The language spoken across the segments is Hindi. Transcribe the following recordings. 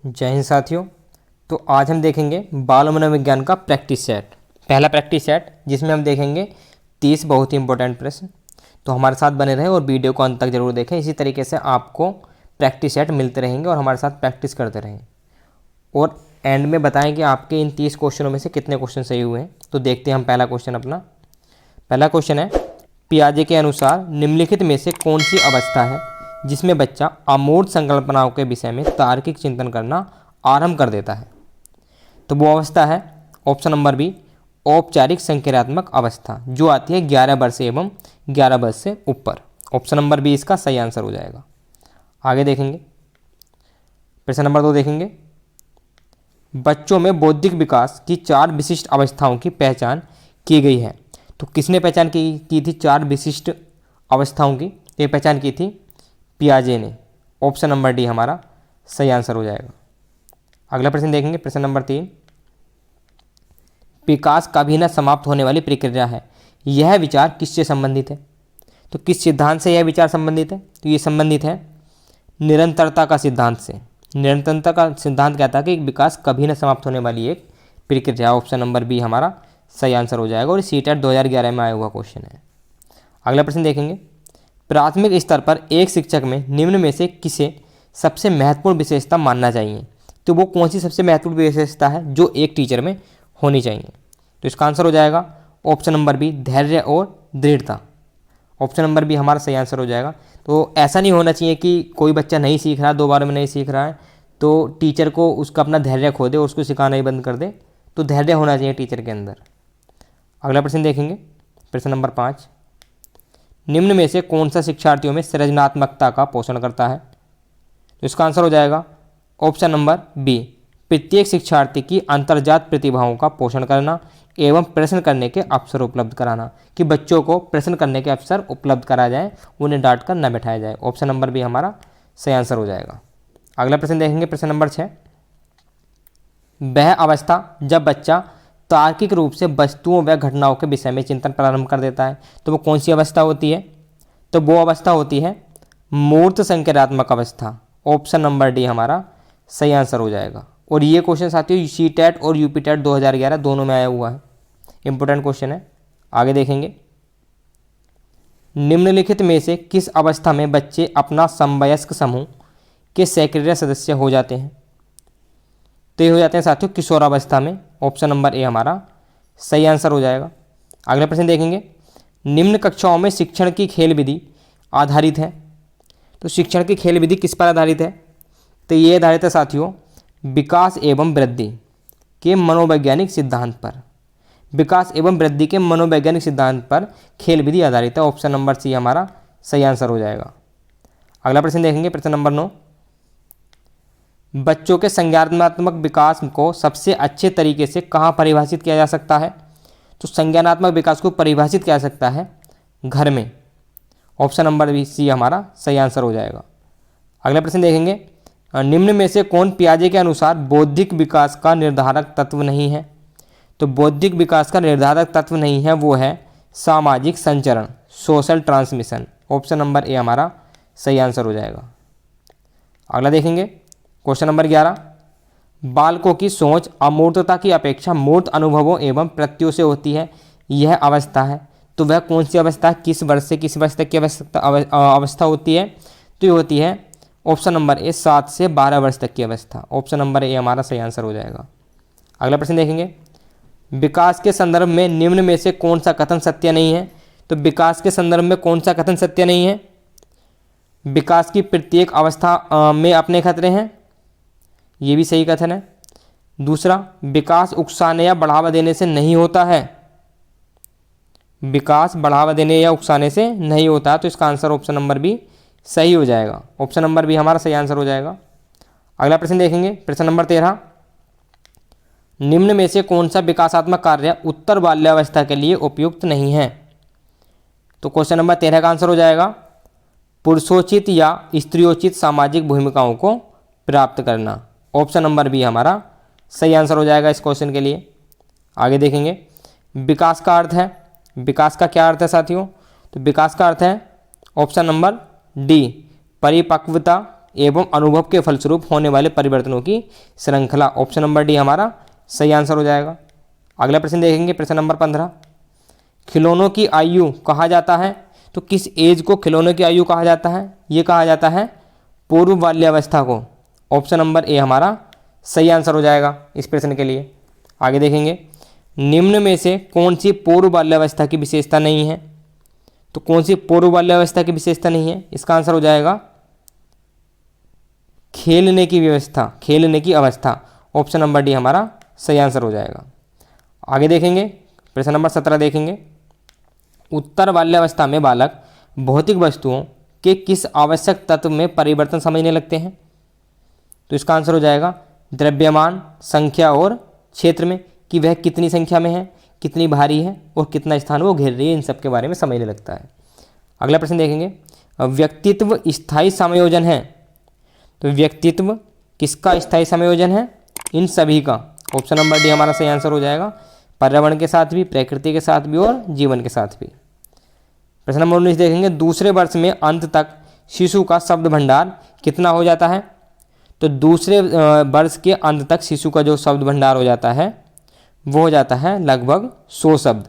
जय हिंद साथियों। तो आज हम देखेंगे बाल मनोविज्ञान का प्रैक्टिस सेट, पहला प्रैक्टिस सेट, जिसमें हम देखेंगे 30 बहुत ही इंपॉर्टेंट प्रश्न। तो हमारे साथ बने रहें और वीडियो को अंत तक जरूर देखें। इसी तरीके से आपको प्रैक्टिस सेट मिलते रहेंगे और हमारे साथ प्रैक्टिस करते रहें और एंड में बताएं कि आपके इन 30 क्वेश्चनों में से कितने क्वेश्चन सही हुए हैं। तो देखते हैं हम पहला क्वेश्चन अपना। पहला क्वेश्चन है, पियाजे के अनुसार निम्नलिखित में से कौन सी अवस्था है जिसमें बच्चा अमूर्त संकल्पनाओं के विषय में तार्किक चिंतन करना आरंभ कर देता है। तो वो अवस्था है ऑप्शन नंबर बी, औपचारिक संक्रियात्मक अवस्था, जो आती है 11 वर्ष एवं 11 वर्ष से ऊपर। ऑप्शन नंबर बी इसका सही आंसर हो जाएगा। आगे देखेंगे, प्रश्न नंबर 2 देखेंगे, बच्चों में बौद्धिक विकास की 4 विशिष्ट अवस्थाओं की पहचान की गई है। तो किसने पहचान की थी 4 विशिष्ट अवस्थाओं की? ये पहचान की थी पियाजे ने। ऑप्शन नंबर डी हमारा सही आंसर हो जाएगा। अगला प्रश्न देखेंगे, प्रश्न नंबर 3, विकास कभी न समाप्त होने वाली प्रक्रिया है, यह विचार किससे संबंधित है? तो किस सिद्धांत से यह विचार संबंधित है? तो ये संबंधित है निरंतरता का सिद्धांत से। निरंतरता का सिद्धांत कहता है कि विकास कभी न समाप्त होने वाली एक प्रक्रिया। ऑप्शन नंबर बी हमारा सही आंसर हो जाएगा और सीटेट 2011 में आया हुआ क्वेश्चन है। अगला प्रश्न देखेंगे, प्राथमिक स्तर पर एक शिक्षक में निम्न में से किसे सबसे महत्वपूर्ण विशेषता मानना चाहिए? तो वो कौन सी सबसे महत्वपूर्ण विशेषता है जो एक टीचर में होनी चाहिए? तो इसका आंसर हो जाएगा ऑप्शन नंबर बी, धैर्य और दृढ़ता। ऑप्शन नंबर बी हमारा सही आंसर हो जाएगा। तो ऐसा नहीं होना चाहिए कि कोई बच्चा नहीं सीख रहा, 2 बार में नहीं सीख रहा है तो टीचर को उसका अपना धैर्य खो दे और उसको सिखाना ही बंद कर दे। तो धैर्य होना चाहिए टीचर के अंदर। अगला प्रश्न देखेंगे, प्रश्न नंबर 5, निम्न में से कौन सा शिक्षार्थियों में सृजनात्मकता का पोषण करता है? तो इसका आंसर हो जाएगा ऑप्शन नंबर बी, प्रत्येक शिक्षार्थी की अंतर्जात प्रतिभाओं का पोषण करना एवं प्रश्न करने के अवसर उपलब्ध कराना, कि बच्चों को प्रश्न करने के अवसर उपलब्ध कराया जाए, उन्हें डांट कर न बैठाया जाए। ऑप्शन नंबर बी हमारा सही आंसर हो जाएगा। अगला प्रश्न देखेंगे, प्रश्न नंबर 6, वह अवस्था जब बच्चा तार्किक रूप से वस्तुओं व घटनाओं के विषय में चिंतन प्रारंभ कर देता है, तो वो कौन सी अवस्था होती है? तो वो अवस्था होती है मूर्त संक्रियात्मक अवस्था। ऑप्शन नंबर डी हमारा सही आंसर हो जाएगा। और ये क्वेश्चन साथियों सीटेट और यूपीटेट 2011 दोनों में आया हुआ है, इंपॉर्टेंट क्वेश्चन है। आगे देखेंगे, निम्नलिखित में से किस अवस्था में बच्चे अपना समवयस्क समूह के सक्रिय सदस्य हो जाते हैं? तो ये हो जाते हैं साथियों किशोरावस्था में। ऑप्शन नंबर ए हमारा सही आंसर हो जाएगा। अगला प्रश्न देखेंगे, निम्न कक्षाओं में शिक्षण की खेल विधि आधारित है। तो शिक्षण की खेल विधि किस पर आधारित है? तो ये आधारित है साथियों विकास एवं वृद्धि के मनोवैज्ञानिक सिद्धांत पर। विकास एवं वृद्धि के मनोवैज्ञानिक सिद्धांत पर खेल विधि आधारित है। ऑप्शन नंबर सी हमारा सही आंसर हो जाएगा। अगला प्रश्न देखेंगे, प्रश्न नंबर 9, बच्चों के संज्ञानात्मक विकास को सबसे अच्छे तरीके से कहाँ परिभाषित किया जा सकता है? तो संज्ञानात्मक विकास को परिभाषित किया जा सकता है घर में। ऑप्शन नंबर बी सी हमारा सही आंसर हो जाएगा। अगला प्रश्न देखेंगे, निम्न में से कौन पियाजे के अनुसार बौद्धिक विकास का निर्धारक तत्व नहीं है? तो बौद्धिक विकास का निर्धारक तत्व नहीं है, वो है सामाजिक संचरण, social transmission. Option number A हमारा सही आंसर हो जाएगा। अगला देखेंगे, क्वेश्चन नंबर 11, बालकों की सोच अमूर्तता की अपेक्षा मूर्त अनुभवों एवं प्रत्ययों से होती है, यह अवस्था है। तो वह कौन सी अवस्था, किस वर्ष से किस वर्ष तक की अवस्था होती है? तो ये होती है ऑप्शन नंबर ए 7 से 12 वर्ष तक की अवस्था। ऑप्शन नंबर ए हमारा सही आंसर हो जाएगा। अगला प्रश्न देखेंगे, विकास के संदर्भ में निम्न में से कौन सा कथन सत्य नहीं है? तो विकास के संदर्भ में कौन सा कथन सत्य नहीं है? विकास की प्रत्येक अवस्था में अपने खतरे हैं, ये भी सही कथन है। दूसरा, विकास उकसाने या बढ़ावा देने से नहीं होता है। विकास बढ़ावा देने या उकसाने से नहीं होता है, तो इसका आंसर ऑप्शन नंबर बी सही हो जाएगा। ऑप्शन नंबर बी हमारा सही आंसर हो जाएगा। अगला प्रश्न देखेंगे, प्रश्न नंबर 13, निम्न में से कौन सा विकासात्मक कार्य उत्तर बाल्यावस्था के लिए उपयुक्त नहीं है? तो क्वेश्चन नंबर 13 का आंसर हो जाएगा पुरुषोचित या स्त्रियोचित सामाजिक भूमिकाओं को प्राप्त करना। ऑप्शन नंबर बी हमारा सही आंसर हो जाएगा इस क्वेश्चन के लिए। आगे देखेंगे, विकास का अर्थ है, विकास का क्या अर्थ है साथियों? तो विकास का अर्थ है ऑप्शन नंबर डी, परिपक्वता, एवं अनुभव के फलस्वरूप होने वाले परिवर्तनों की श्रृंखला। ऑप्शन नंबर डी हमारा सही आंसर हो जाएगा। अगला प्रश्न देखेंगे, प्रश्न नंबर 15। खिलौनों की आयु कहा जाता है, तो किस एज को खिलौनों की आयु कहा जाता है? ये कहा जाता है पूर्व बाल्यावस्था को। ऑप्शन नंबर ए हमारा सही आंसर हो जाएगा इस प्रश्न के लिए। आगे देखेंगे, निम्न में से कौन सी पूर्व बाल्यावस्था की विशेषता नहीं है? तो कौन सी पूर्व बाल्यावस्था की विशेषता नहीं है? इसका आंसर हो जाएगा खेलने की व्यवस्था, खेलने की अवस्था। ऑप्शन नंबर डी हमारा सही आंसर हो जाएगा। आगे देखेंगे, प्रश्न नंबर 17 देखेंगे, उत्तर बाल्यावस्था में बालक भौतिक वस्तुओं के किस आवश्यक तत्व में परिवर्तन समझने लगते हैं? तो इसका आंसर हो जाएगा द्रव्यमान, संख्या और क्षेत्र में, कि वह कितनी संख्या में है, कितनी भारी है और कितना स्थान वो घेर रही है, इन सब के बारे में समझने लगता है। अगला प्रश्न देखेंगे, व्यक्तित्व स्थायी समायोजन है, तो व्यक्तित्व किसका स्थायी समायोजन है? इन सभी का। ऑप्शन नंबर डी हमारा सही आंसर हो जाएगा, पर्यावरण के साथ भी, प्रकृति के साथ भी और जीवन के साथ भी। प्रश्न नंबर 19 देखेंगे, दूसरे वर्ष में अंत तक शिशु का शब्द भंडार कितना हो जाता है? तो दूसरे वर्ष के अंत तक शिशु का जो शब्द भंडार हो जाता है वो हो जाता है लगभग 100 शब्द।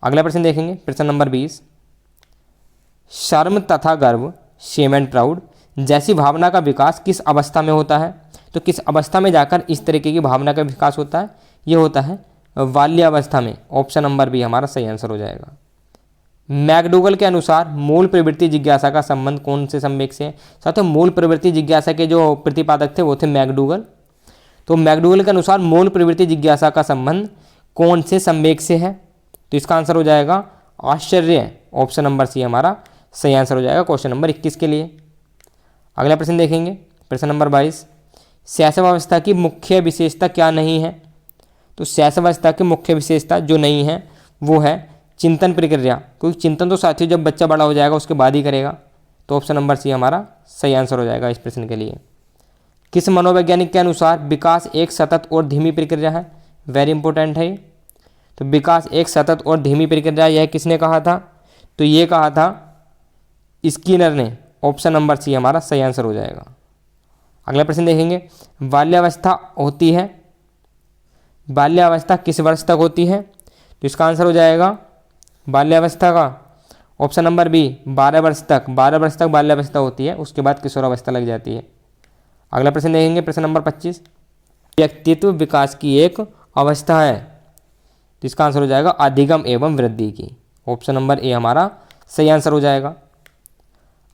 अगला प्रश्न देखेंगे, प्रश्न नंबर 20। शर्म तथा गर्व, शेम एंड प्राउड जैसी भावना का विकास किस अवस्था में होता है? तो किस अवस्था में जाकर इस तरीके की भावना का विकास होता है? ये होता है बाल्यावस्था में। ऑप्शन नंबर बी हमारा सही आंसर हो जाएगा। मैकडूगल के अनुसार मूल प्रवृत्ति जिज्ञासा का संबंध कौन से संवेग से है? साथियों, मूल प्रवृत्ति जिज्ञासा के जो प्रतिपादक थे वो थे मैकडूगल। तो मैकडूगल के अनुसार मूल प्रवृत्ति जिज्ञासा का संबंध कौन से संवेग से है? तो इसका आंसर हो जाएगा आश्चर्य। ऑप्शन नंबर सी हमारा सही आंसर हो जाएगा क्वेश्चन नंबर 21 के लिए। अगला प्रश्न देखेंगे, प्रश्न नंबर 22। शैशवावस्था की मुख्य विशेषता क्या नहीं है? तो शैशवावस्था की मुख्य विशेषता जो नहीं है वो है चिंतन प्रक्रिया, क्योंकि चिंतन तो साथियों जब बच्चा बड़ा हो जाएगा उसके बाद ही करेगा। तो ऑप्शन नंबर सी हमारा सही आंसर हो जाएगा इस प्रश्न के लिए। किस मनोवैज्ञानिक के अनुसार विकास एक सतत और धीमी प्रक्रिया है? वेरी इंपॉर्टेंट है ये। तो विकास एक सतत और धीमी प्रक्रिया, यह किसने कहा था? तो ये कहा था स्किनर ने। ऑप्शन नंबर सी हमारा सही आंसर हो जाएगा। अगला प्रश्न देखेंगे, बाल्यावस्था होती है, बाल्यावस्था किस वर्ष तक होती है? तो इसका आंसर हो जाएगा बाल्यावस्था का ऑप्शन नंबर बी 12 वर्ष तक। 12 वर्ष तक बाल्यावस्था होती है, उसके बाद किशोरावस्था लग जाती है। अगला प्रश्न देखेंगे, प्रश्न नंबर 25। व्यक्तित्व विकास की एक अवस्था है, तो इसका आंसर हो जाएगा अधिगम एवं वृद्धि की। ऑप्शन नंबर ए हमारा सही आंसर हो जाएगा।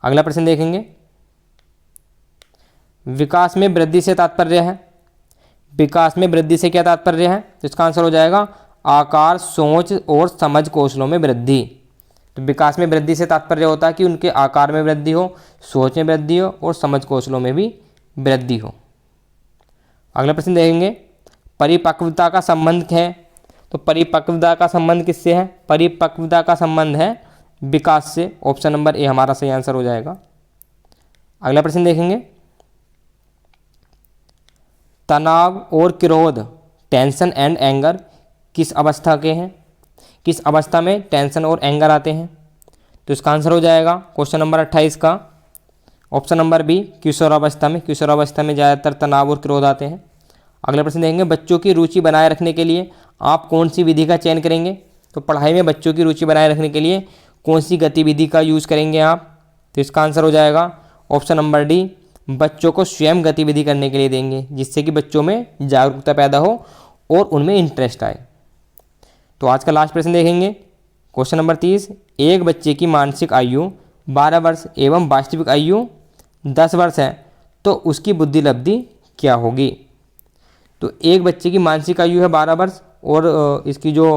अगला प्रश्न देखेंगे, विकास में वृद्धि से तात्पर्य है, विकास में वृद्धि से क्या तात्पर्य है? तो इसका आंसर हो जाएगा आकार, सोच और समझ कौशलों में वृद्धि। तो विकास में वृद्धि से तात्पर्य होता है कि उनके आकार में वृद्धि हो, सोच में वृद्धि हो और समझ कौशलों में भी वृद्धि हो। अगला प्रश्न देखेंगे, परिपक्वता का संबंध है, तो परिपक्वता का संबंध किससे है? परिपक्वता का संबंध है विकास से। ऑप्शन नंबर ए हमारा सही आंसर हो जाएगा। अगला प्रश्न देखेंगे, तनाव और क्रोध, टेंशन एंड एंगर किस अवस्था के हैं? किस अवस्था में टेंशन और एंगर आते हैं? तो इसका आंसर हो जाएगा क्वेश्चन नंबर 28 का ऑप्शन नंबर बी किशोरावस्था में। किशोरावस्था में ज़्यादातर तनाव और क्रोध आते हैं। अगला प्रश्न देखेंगे, बच्चों की रुचि बनाए रखने के लिए आप कौन सी विधि का चयन करेंगे? तो पढ़ाई में बच्चों की रुचि बनाए रखने के लिए कौन सी गतिविधि का यूज़ करेंगे आप? तो इसका आंसर हो जाएगा ऑप्शन नंबर डी, बच्चों को स्वयं गतिविधि करने के लिए देंगे, जिससे कि बच्चों में जागरूकता पैदा हो और उनमें इंटरेस्ट आए। तो आज का लास्ट प्रश्न देखेंगे, क्वेश्चन नंबर 30। एक बच्चे की मानसिक आयु 12 वर्ष एवं वास्तविक आयु 10 वर्ष है, तो उसकी बुद्धि लब्धि क्या होगी? तो एक बच्चे की मानसिक आयु है 12 वर्ष और इसकी जो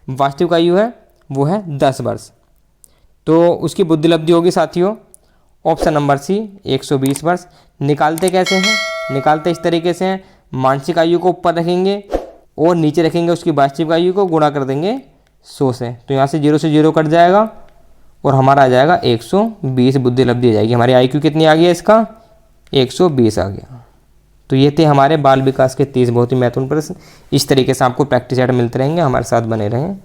वास्तविक आयु है वो है 10 वर्ष, तो उसकी बुद्धि लब्धि होगी साथियों ऑप्शन नंबर सी 120 वर्ष। निकालते कैसे हैं? निकालते इस तरीके से हैं, मानसिक आयु को ऊपर रखेंगे और नीचे रखेंगे उसकी वास्तविक आयु को, गुणा कर देंगे 100 से, तो यहाँ से 0 से 0 कट जाएगा और हमारा आ जाएगा 120 बुद्धि लब्धि हो जाएगी। हमारी IQ कितनी आ गई है इसका? 120 आ गया। तो ये थे हमारे बाल विकास के 30 बहुत ही महत्वपूर्ण प्रश्न। इस तरीके से आपको प्रैक्टिस सेट मिलते रहेंगे, हमारे साथ बने रहें।